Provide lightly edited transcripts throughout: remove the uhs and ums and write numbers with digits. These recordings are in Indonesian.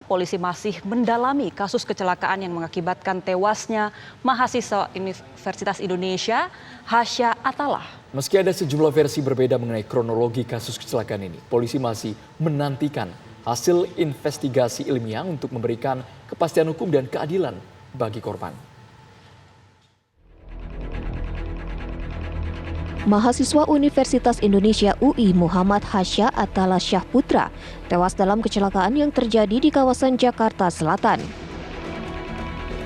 polisi masih mendalami kasus kecelakaan yang mengakibatkan tewasnya mahasiswa Universitas Indonesia, Hasya Attallah. Meski ada sejumlah versi berbeda mengenai kronologi kasus kecelakaan ini, polisi masih menantikan hasil investigasi ilmiah untuk memberikan kepastian hukum dan keadilan bagi korban. Mahasiswa Universitas Indonesia UI Muhammad Hasya Attallah Syahputra tewas dalam kecelakaan yang terjadi di kawasan Jakarta Selatan.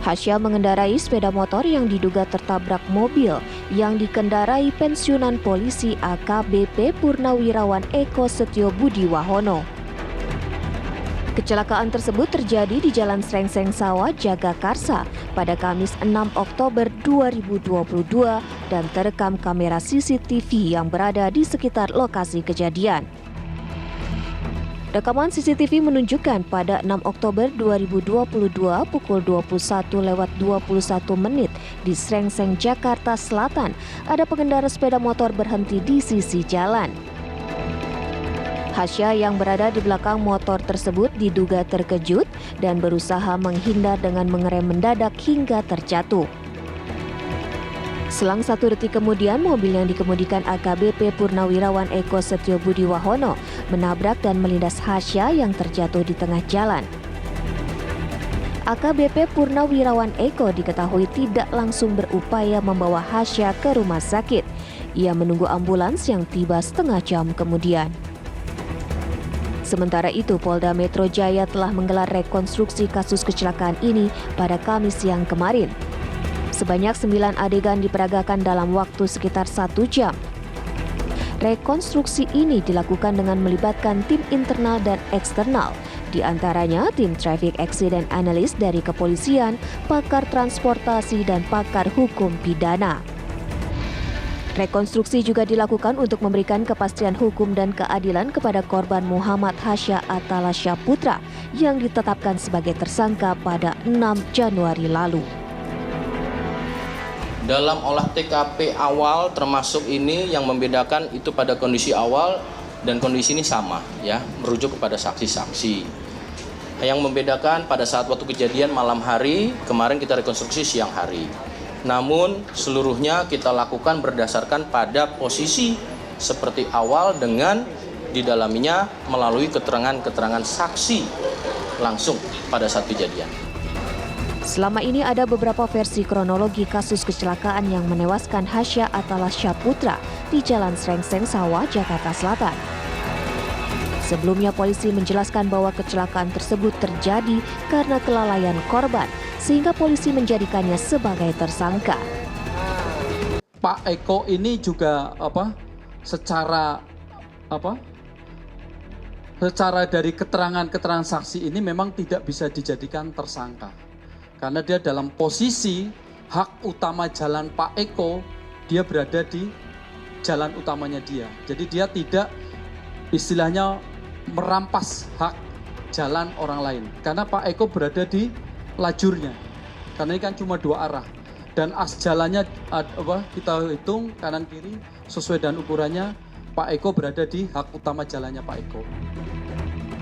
Hasya mengendarai sepeda motor yang diduga tertabrak mobil yang dikendarai pensiunan polisi AKBP Purnawirawan Eko Setio Budi Wahono. Kecelakaan tersebut terjadi di Jalan Srengseng Sawah, Jagakarsa pada Kamis 6 Oktober 2022 dan terekam kamera CCTV yang berada di sekitar lokasi kejadian. Rekaman CCTV menunjukkan pada 6 Oktober 2022 pukul 21:21 di Srengseng, Jakarta Selatan, ada pengendara sepeda motor berhenti di sisi jalan. Hasya yang berada di belakang motor tersebut diduga terkejut dan berusaha menghindar dengan mengerem mendadak hingga terjatuh. Selang 1 detik kemudian, mobil yang dikemudikan AKBP Purnawirawan Eko Setio Budi Wahono menabrak dan melindas Hasya yang terjatuh di tengah jalan. AKBP Purnawirawan Eko diketahui tidak langsung berupaya membawa Hasya ke rumah sakit. Ia menunggu ambulans yang tiba setengah jam kemudian. Sementara itu, Polda Metro Jaya telah menggelar rekonstruksi kasus kecelakaan ini pada Kamis siang kemarin. Sebanyak 9 adegan diperagakan dalam waktu sekitar 1 jam. Rekonstruksi ini dilakukan dengan melibatkan tim internal dan eksternal, di antaranya tim Traffic Accident Analyst dari kepolisian, pakar transportasi, dan pakar hukum pidana. Rekonstruksi juga dilakukan untuk memberikan kepastian hukum dan keadilan kepada korban Muhammad Hasya Attallah Syahputra yang ditetapkan sebagai tersangka pada 6 Januari lalu. Dalam olah TKP awal termasuk ini yang membedakan itu pada kondisi awal dan kondisi ini sama ya, merujuk kepada saksi-saksi. Yang membedakan pada saat waktu kejadian malam hari, kemarin kita rekonstruksi siang hari. Namun seluruhnya kita lakukan berdasarkan pada posisi seperti awal dengan didalaminya melalui keterangan-keterangan saksi langsung pada saat kejadian. Selama ini ada beberapa versi kronologi kasus kecelakaan yang menewaskan Hasya Attallah Syahputra di Jalan Srengseng Sawah, Jakarta Selatan. Sebelumnya polisi menjelaskan bahwa kecelakaan tersebut terjadi karena kelalaian korban, sehingga polisi menjadikannya sebagai tersangka. Pak Eko ini juga secara dari keterangan saksi ini memang tidak bisa dijadikan tersangka. Karena dia dalam posisi hak utama jalan Pak Eko, dia berada di jalan utamanya dia. Jadi dia tidak istilahnya merampas hak jalan orang lain. Karena Pak Eko berada di lajurnya. Karena ini kan cuma 2 arah. Dan as jalannya kita hitung kanan kiri sesuai dengan ukurannya, Pak Eko berada di hak utama jalannya Pak Eko.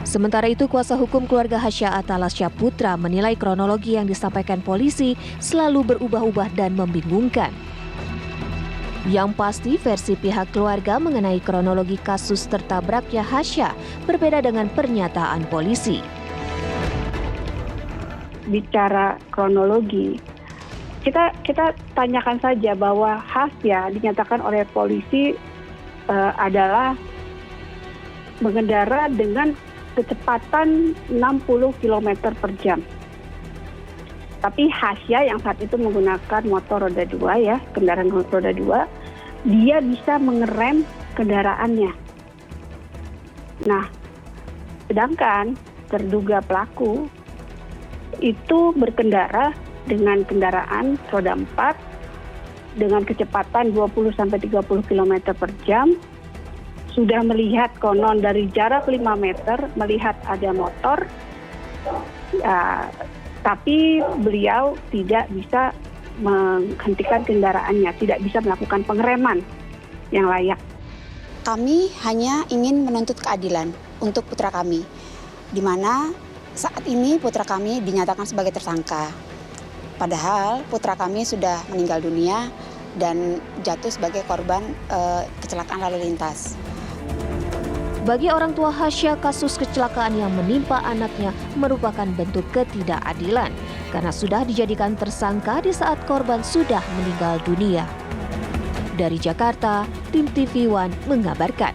Sementara itu, kuasa hukum keluarga Hasya Attallah Syahputra menilai kronologi yang disampaikan polisi selalu berubah-ubah dan membingungkan. Yang pasti, versi pihak keluarga mengenai kronologi kasus tertabraknya Hasya berbeda dengan pernyataan polisi. Bicara kronologi, kita tanyakan saja bahwa Hasya dinyatakan oleh polisi adalah mengendara dengan kecepatan 60 km per jam. Tapi Hasya yang saat itu menggunakan motor roda 2 ya, kendaraan roda 2, dia bisa mengerem kendaraannya. Nah, sedangkan terduga pelaku itu berkendara dengan kendaraan roda 4 dengan kecepatan 20-30 km per jam, sudah melihat konon dari jarak 5 meter, melihat ada motor, tapi beliau tidak bisa menghentikan kendaraannya, tidak bisa melakukan pengereman yang layak. Kami hanya ingin menuntut keadilan untuk putra kami, di mana Saat ini putra kami dinyatakan sebagai tersangka. Padahal putra kami sudah meninggal dunia dan jatuh sebagai korban kecelakaan lalu lintas. Bagi orang tua Hasya, kasus kecelakaan yang menimpa anaknya merupakan bentuk ketidakadilan karena sudah dijadikan tersangka di saat korban sudah meninggal dunia. Dari Jakarta, tim TV One mengabarkan.